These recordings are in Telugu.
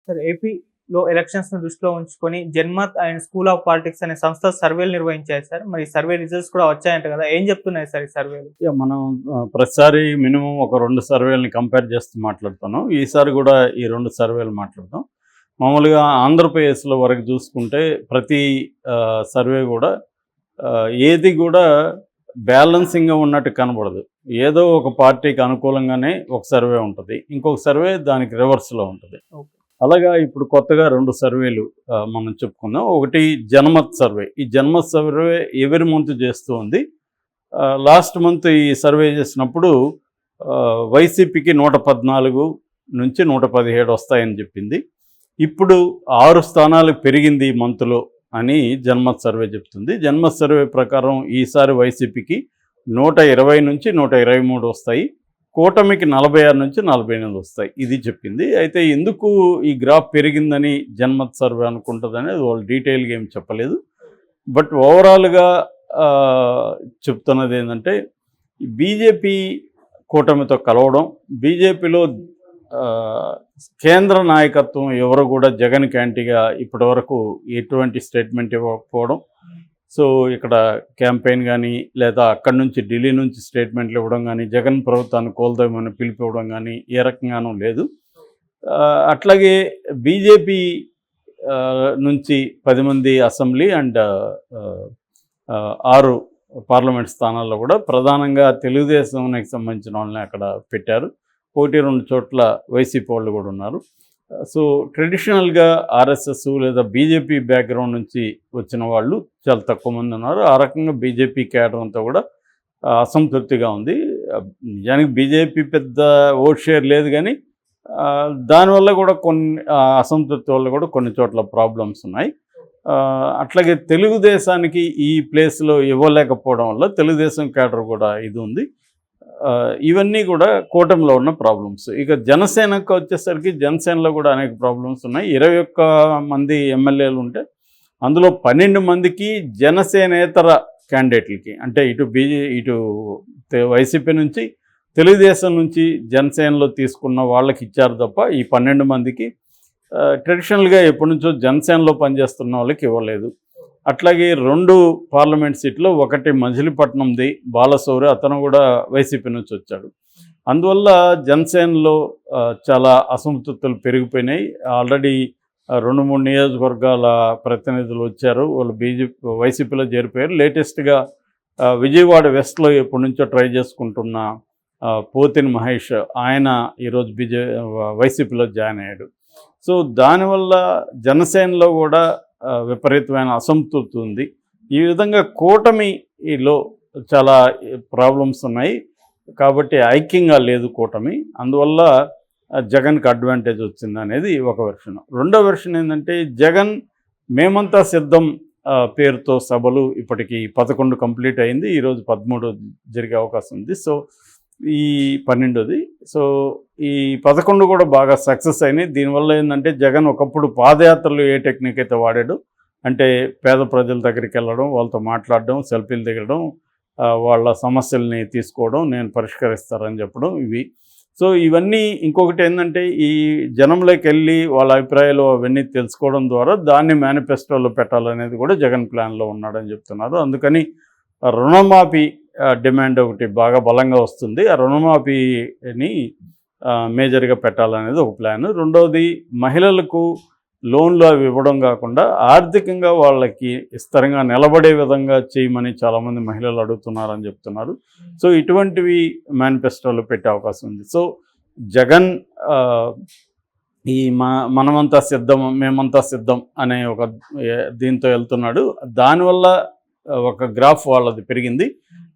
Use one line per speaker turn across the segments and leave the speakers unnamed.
సార్ ఏపీలో ఎలక్షన్స్‌ని దృష్టిలో ఉంచుకొని Janmat and school of politics అనే సంస్థ సర్వేలు నిర్వహించాయి సార్. మరి సర్వే రిజల్ట్స్ కూడా వచ్చాయంట కదా! ఏం చెప్తున్నాయి సార్ ఈ సర్వేలు?
మనం ప్రతిసారి మినిమం ఒక 2 సర్వేలని కంపేర్ చేస్తూ మాట్లాడుతున్నాం. ఈసారి కూడా ఈ 2 సర్వేలు మాట్లాడదాం. మామూలుగా ఆంధ్రప్రదేశ్‌లో వరకు చూసుకుంటే ప్రతి సర్వే కూడా ఏది కూడా బ్యాలెన్సింగ్‌గా ఉన్నట్టు కనబడదు. ఏదో ఒక పార్టీకి అనుకూలంగానే ఒక సర్వే ఉంటది. ఇంకొక సర్వే దానికి రివర్స్‌లో ఉంటది.
ఓకే.
అలాగా ఇప్పుడు కొత్తగా 2 సర్వేలు మనం చెప్పుకుందాం. ఒకటి జనమత్ సర్వే. ఈ జనమత్ సర్వే ఎవరీ మంత్ చేస్తూ ఉంది. లాస్ట్ మంత్ ఈ సర్వే చేసినప్పుడు వైసీపీకి 114 నుంచి 117 వస్తాయని చెప్పింది. ఇప్పుడు 6 స్థానాలు పెరిగింది ఈ మంత్లో అని జనమత్ సర్వే చెప్తుంది. జనమత్ సర్వే ప్రకారం ఈసారి వైసీపీకి 120 నుంచి 123 వస్తాయి. కూటమికి 46 నుంచి 48 వస్తాయి. ఇది చెప్పింది. అయితే ఎందుకు ఈ గ్రాఫ్ పెరిగిందని జనమత్ సర్వే అనుకుంటుందనేది వాళ్ళు డీటెయిల్గా ఏం చెప్పలేదు. బట్ ఓవరాల్గా చెప్తున్నది ఏంటంటే బీజేపీ కూటమితో కలవడం, బీజేపీలో కేంద్ర నాయకత్వం ఎవరు కూడా జగన్కి యాంటీగా ఇప్పటివరకు ఎటువంటి స్టేట్మెంట్ ఇవ్వకపోవడం. సో ఇక్కడ క్యాంపెయిన్ కానీ లేదా అక్కడి నుంచి ఢిల్లీ నుంచి స్టేట్మెంట్లు ఇవ్వడం కానీ, జగన్ ప్రభుత్వాన్ని కోల్దామని పిలిపివ్వడం కానీ ఏ రకంగానూ లేదు. అట్లాగే బీజేపీ నుంచి 10 మంది అసెంబ్లీ అండ్ 6 పార్లమెంట్ స్థానాల్లో కూడా ప్రధానంగా తెలుగుదేశానికి సంబంధించిన వాళ్ళని అక్కడ పెట్టారు. 1-2 చోట్ల వైసీపీ వాళ్ళు కూడా ఉన్నారు. సో ట్రెడిషనల్గా ఆర్ఎస్ఎస్ లేదా బీజేపీ బ్యాక్గ్రౌండ్ నుంచి వచ్చిన వాళ్ళు చాలా తక్కువ మంది ఉన్నారు. ఆ రకంగా బీజేపీ క్యాడర్ అంతా కూడా అసంతృప్తిగా ఉంది. నిజానికి బీజేపీ పెద్ద ఓట్ షేర్ లేదు, కానీ దానివల్ల కూడా కొన్ని అసంతృప్తి వల్ల కూడా కొన్ని చోట్ల ప్రాబ్లమ్స్ ఉన్నాయి. అట్లాగే తెలుగుదేశానికి ఈ ప్లేస్లో ఇవ్వలేకపోవడం వల్ల తెలుగుదేశం క్యాడర్ కూడా ఇది ఉంది. ఇవన్నీ కూడా కూటమిలో ఉన్న ప్రాబ్లమ్స్. ఇక జనసేనకు వచ్చేసరికి జనసేనలో కూడా అనేక ప్రాబ్లమ్స్ ఉన్నాయి. 21 మంది ఎమ్మెల్యేలు ఉంటే అందులో 12 మందికి జనసేనేతర క్యాండిడేట్లకి, అంటే ఇటు వైసీపీ నుంచి తెలుగుదేశం నుంచి జనసేనలో తీసుకున్న వాళ్ళకి ఇచ్చారు తప్ప ఈ 12 మందికి ట్రెడిషనల్గా ఎప్పటి నుంచో జనసేనలో పనిచేస్తున్న వాళ్ళకి ఇవ్వలేదు. అట్లాగే 2 పార్లమెంట్ సీట్లు, ఒకటి మజిలీపట్నంది బాలశౌరి, అతను కూడా వైసీపీ నుంచి వచ్చాడు. అందువల్ల జనసేనలో చాలా అసంతృప్తులు పెరిగిపోయినాయి. ఆల్రెడీ 2-3 నియోజకవర్గాల ప్రతినిధులు వచ్చారు, వాళ్ళు వైసీపీలో చేరిపోయారు. లేటెస్ట్గా విజయవాడ వెస్ట్లో ఎప్పటి నుంచో ట్రై చేసుకుంటున్న పోతిని మహేష్, ఆయన ఈరోజు వైసీపీలో జాయిన్ అయ్యాడు. సో దానివల్ల జనసేనలో కూడా విపరీతమైన అసంతృప్తి ఉంది. ఈ విధంగా కూటమిలో చాలా ప్రాబ్లమ్స్ ఉన్నాయి. కాబట్టి ఐక్యంగా లేదు కూటమి. అందువల్ల జగన్కి అడ్వాంటేజ్ వచ్చింది అనేది ఒక వెర్షన్. రెండో వెర్షన్ ఏంటంటే జగన్ మేమంతా సిద్ధం పేరుతో సభలు ఇప్పటికీ 11 కంప్లీట్ అయింది. ఈరోజు 13 జరిగే అవకాశం ఉంది. సో ఈ 12ది. సో ఈ 11 కూడా బాగా సక్సెస్ అయినాయి. దీనివల్ల ఏంటంటే జగన్ ఒకప్పుడు పాదయాత్రలు ఏ టెక్నిక్ అయితే వాడాడు, అంటే పేద ప్రజల దగ్గరికి వెళ్ళడం, వాళ్ళతో మాట్లాడడం, సెల్ఫీలు దిగడం, వాళ్ళ సమస్యల్ని తీసుకోవడం, నేను పరిష్కరిస్తారని చెప్పడం, ఇవి. సో ఇవన్నీ ఇంకొకటి ఏంటంటే ఈ జనంలోకి వెళ్ళి వాళ్ళ అభిప్రాయాలు అవన్నీ తెలుసుకోవడం ద్వారా దాన్ని మేనిఫెస్టోలో పెట్టాలనేది కూడా జగన్ ప్లాన్లో ఉన్నాడని చెప్తున్నారు. అందుకని రుణమాఫీ డిమాండ్ ఒకటి బాగా బలంగా వస్తుంది. ఆ రుణమాఫీని మేజర్గా పెట్టాలనేది ఒక ప్లాన్. రెండవది మహిళలకు లోన్లు అవి ఇవ్వడం కాకుండా ఆర్థికంగా వాళ్ళకి స్థిరంగా నిలబడే విధంగా చేయమని చాలామంది మహిళలు అడుగుతున్నారని చెప్తున్నారు. సో ఇటువంటివి మేనిఫెస్టోలో పెట్టే అవకాశం ఉంది. సో జగన్ ఈ మనమంతా సిద్ధం, మేమంతా సిద్ధం అనే ఒక దీంతో వెళ్తున్నాడు. దానివల్ల ఒక గ్రాఫ్ వాళ్ళది పెరిగింది.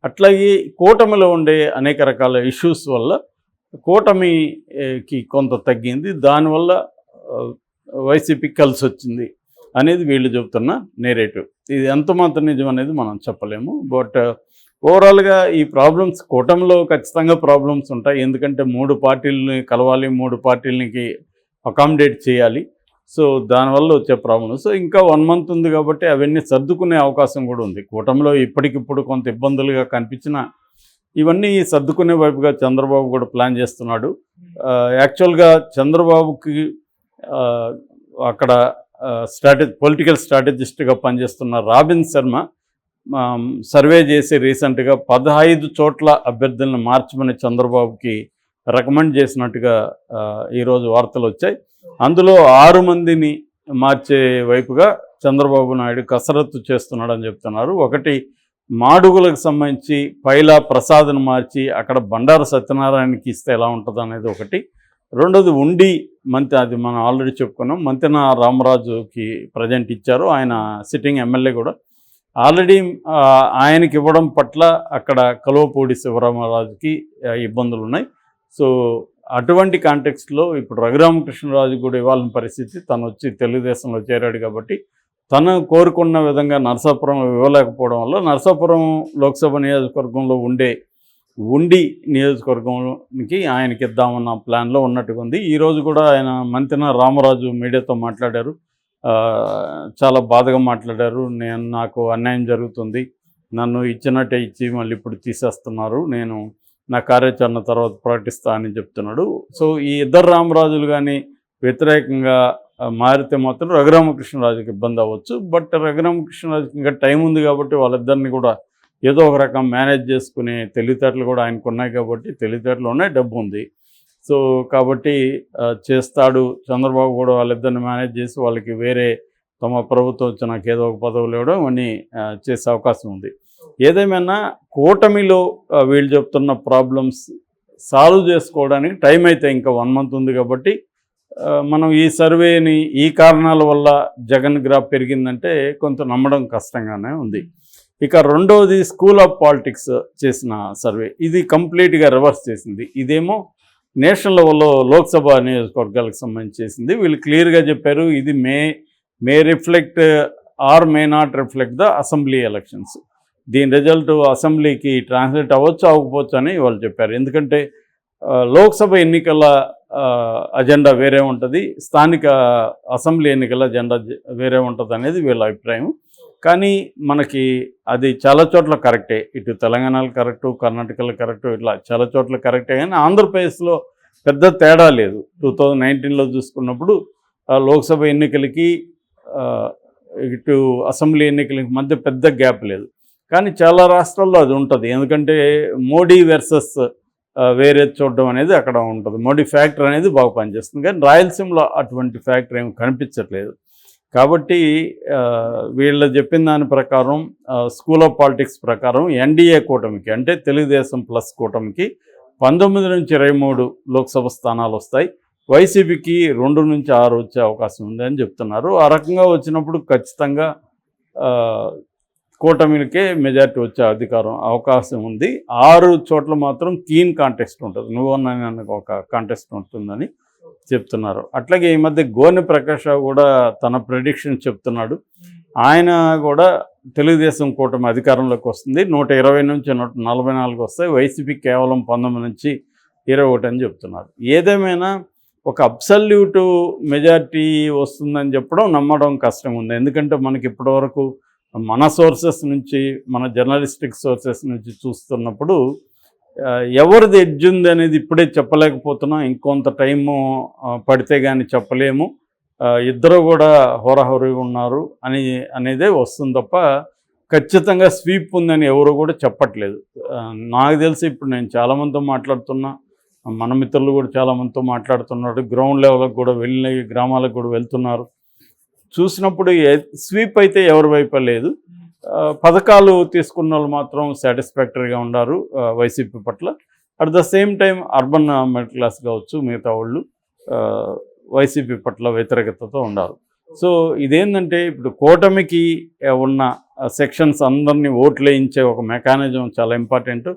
అట్లాగే కూటమిలో ఉండే అనేక రకాల ఇష్యూస్ వల్ల కూటమికి కొంత తగ్గింది. దానివల్ల వైసీపీకి కలిసి వచ్చింది అనేది వీళ్ళు చెబుతున్న నేరేటివ్. ఇది ఎంత మాత్రం నిజం అనేది మనం చెప్పలేము. బట్ ఓవరాల్గా ఈ ప్రాబ్లమ్స్ కూటమిలో ఖచ్చితంగా ప్రాబ్లమ్స్ ఉంటాయి. ఎందుకంటే 3 పార్టీలని కలవాలి, 3 పార్టీలకి అకామిడేట్ చేయాలి. సో దానివల్ల వచ్చే ప్రాబ్లమ్. సో ఇంకా 1 మంత్ ఉంది కాబట్టి అవన్నీ సర్దుకునే అవకాశం కూడా ఉంది. కూటమిలో ఇప్పటికిప్పుడు కొంత ఇబ్బందులుగా కనిపించినా ఇవన్నీ సర్దుకునే వైపుగా చంద్రబాబు కూడా ప్లాన్ చేస్తున్నాడు. యాక్చువల్గా చంద్రబాబుకి అక్కడ పొలిటికల్ స్ట్రాటజిస్ట్గా పనిచేస్తున్న రాబిన్ శర్మ సర్వే చేసి రీసెంట్గా 15 చోట్ల అభ్యర్థులను మార్చమని చంద్రబాబుకి రికమెండ్ చేసినట్టుగా ఈరోజు వార్తలు వచ్చాయి. అందులో 6 మందిని మార్చే వైపుగా చంద్రబాబు నాయుడు కసరత్తు చేస్తున్నాడని చెప్తున్నారు. ఒకటి మాడుగులకు సంబంధించి పైలా ప్రసాద్ను మార్చి అక్కడ బండారు సత్యనారాయణకి ఇస్తే ఎలా ఉంటుంది అనేది ఒకటి. రెండోది ఉండి అది మనం ఆల్రెడీ చెప్పుకున్నాం, మంతెన రామరాజుకి ప్రజెంట్ ఇచ్చారు. ఆయన సిట్టింగ్ ఎమ్మెల్యే కూడా. ఆల్రెడీ ఆయనకి ఇవ్వడం పట్ల అక్కడ కలువపూడి శివరామరాజుకి ఇబ్బందులు ఉన్నాయి. సో అటువంటి కాంటెక్స్ట్లో ఇప్పుడు రఘురామకృష్ణరాజు కూడా ఇవ్వాలని పరిస్థితి. తను వచ్చి తెలుగుదేశంలో చేరాడు కాబట్టి తను కోరుకున్న విధంగా నరసాపురం ఇవ్వలేకపోవడం వల్ల నరసాపురం లోక్సభ నియోజకవర్గంలో ఉండి నియోజకవర్గానికి ఆయనకి ఇద్దామన్న ప్లాన్లో ఉన్నట్టుగా ఉంది. ఈరోజు కూడా ఆయన మంతెన రామరాజు మీడియాతో మాట్లాడారు. చాలా బాధగా మాట్లాడారు. నాకు అన్యాయం జరుగుతుంది, నన్ను ఇచ్చినట్టే ఇచ్చి మళ్ళీ ఇప్పుడు తీసేస్తున్నారు, నేను నా కార్యాచరణ తర్వాత ప్రకటిస్తా అని చెప్తున్నాడు. సో ఈ ఇద్దరు రామరాజులు కానీ వ్యతిరేకంగా మారితే మాత్రం రఘురామకృష్ణరాజుకి ఇబ్బంది అవ్వచ్చు. బట్ రఘురామకృష్ణరాజుకి ఇంకా టైం ఉంది కాబట్టి వాళ్ళిద్దరిని కూడా ఏదో ఒక రకం మేనేజ్ చేసుకునే తెలివితేటలు కూడా ఆయనకు ఉన్నాయి కాబట్టి, తెలివితేటలు ఉన్నాయి, డబ్బు ఉంది. సో కాబట్టి చేస్తాడు. చంద్రబాబు కూడా వాళ్ళిద్దరిని మేనేజ్ చేసి వాళ్ళకి వేరే తమ ప్రభుత్వం వచ్చి నాకు ఏదో ఒక పదవులు ఇవ్వడం అని చేసే అవకాశం ఉంది. ఏదేమైనా కూటమిలో వీళ్ళు చెప్తున్న ప్రాబ్లమ్స్ సాల్వ్ చేసుకోవడానికి టైం అయితే ఇంకా 1 మంత్ ఉంది కాబట్టి మనం ఈ సర్వేని ఈ కారణాల వల్ల జగన్ గ్రాఫ్ పెరిగిందంటే కొంత నమ్మడం కష్టంగానే ఉంది. ఇక రెండవది స్కూల్ ఆఫ్ పాలిటిక్స్ చేసిన సర్వే, ఇది కంప్లీట్గా రివర్స్ చేసింది. ఇదేమో నేషనల్ లెవెల్లో లోక్సభ నియోజకవర్గాలకు సంబంధించి చేసింది. వీళ్ళు క్లియర్గా చెప్పారు ఇది may reflect or may not reflect the assembly elections. దీని రిజల్ట్ అసెంబ్లీకి ట్రాన్స్లేట్ అవ్వచ్చు అవ్వకపోవచ్చు అని వాళ్ళు చెప్పారు. ఎందుకంటే లోక్సభ ఎన్నికల అజెండా వేరే ఉంటుంది, స్థానిక అసెంబ్లీ ఎన్నికల అజెండా వేరే ఉంటుంది అనేది వీళ్ళ అభిప్రాయం. కానీ మనకి అది చాలా చోట్ల కరెక్టే. ఇటు తెలంగాణలో కరెక్టు, కర్ణాటకలో కరెక్టు, ఇట్లా చాలా చోట్ల కరెక్టే. కానీ ఆంధ్రప్రదేశ్లో పెద్ద తేడా లేదు. 2019లో చూసుకున్నప్పుడు లోక్సభ ఎన్నికలకి ఇటు అసెంబ్లీ ఎన్నికలకి మధ్య పెద్ద గ్యాప్ లేదు. కానీ చాలా రాష్ట్రాల్లో అది ఉంటుంది. ఎందుకంటే మోడీ వర్సెస్ వేరే చూడడం అనేది అక్కడ ఉంటుంది. మోడీ ఫ్యాక్టర్ అనేది బాగా పనిచేస్తుంది. కానీ రాయలసీమలో అటువంటి ఫ్యాక్టర్ ఏమి కనిపించట్లేదు. కాబట్టి వీళ్ళు చెప్పిన దాని ప్రకారం స్కూల్ ఆఫ్ పాలిటిక్స్ ప్రకారం ఎన్డీఏ కూటమికి అంటే తెలుగుదేశం ప్లస్ కూటమికి 19 నుంచి 23 లోక్సభ స్థానాలు వస్తాయి. వైసీపీకి 2 నుంచి 6 వచ్చే అవకాశం ఉంది అని చెప్తున్నారు. ఆ రకంగా వచ్చినప్పుడు ఖచ్చితంగా కూటమికే మెజారిటీ వచ్చే అవకాశం ఉంది. 6 చోట్ల మాత్రం కీన్ కాంటెస్ట్ ఉంటుంది, నువ్వన్న ఒక కాంటెస్ట్ ఉంటుందని చెప్తున్నారు. అట్లాగే ఈ మధ్య గోనె ప్రకాష్ కూడా తన ప్రెడిక్షన్ చెప్తున్నాడు. ఆయన కూడా తెలుగుదేశం కూటమి అధికారంలోకి వస్తుంది, 120 నుంచి 144 వస్తాయి, వైసీపీ కేవలం 19 నుంచి 21 అని చెప్తున్నారు. ఏదేమైనా ఒక అబ్సల్యూట్ మెజారిటీ వస్తుందని చెప్పడం నమ్మడం కష్టంగా ఉంది. ఎందుకంటే మనకి ఇప్పటివరకు మన సోర్సెస్ నుంచి, మన జర్నలిస్టిక్ సోర్సెస్ నుంచి చూస్తున్నప్పుడు ఎవరిది ఎడ్జ్ ఉంది అనేది ఇప్పుడే చెప్పలేకపోతున్నాం. ఇంకొంత టైము పడితే కానీ చెప్పలేము. ఇద్దరు కూడా హోరాహోరీగా ఉన్నారు అనేదే వస్తుంది తప్ప ఖచ్చితంగా స్వీప్ ఉందని ఎవరు కూడా చెప్పట్లేదు. నాకు తెలిసి ఇప్పుడు నేను చాలామందితో మాట్లాడుతున్నా, మన మిత్రులు కూడా చాలామందితో మాట్లాడుతున్నారు, గ్రౌండ్ లెవెల్కి కూడా వెళ్ళిన గ్రామాలకు కూడా వెళ్తున్నారు. చూసినప్పుడు స్వీప్ అయితే ఎవరి వైపు లేదు. పథకాలు తీసుకున్న వాళ్ళు మాత్రం సాటిస్ఫాక్టరీగా ఉన్నారు వైసీపీ పట్ల. At the same time urban middle class కావచ్చు, మిగతా వాళ్ళు వైసీపీ పట్ల వ్యతిరేకతతో ఉన్నారు. సో ఇదేంటంటే ఇప్పుడు కూటమికి ఉన్న సెక్షన్స్ అందరినీ ఓట్లు వేయించే ఒక మెకానిజం చాలా ఇంపార్టెంట్.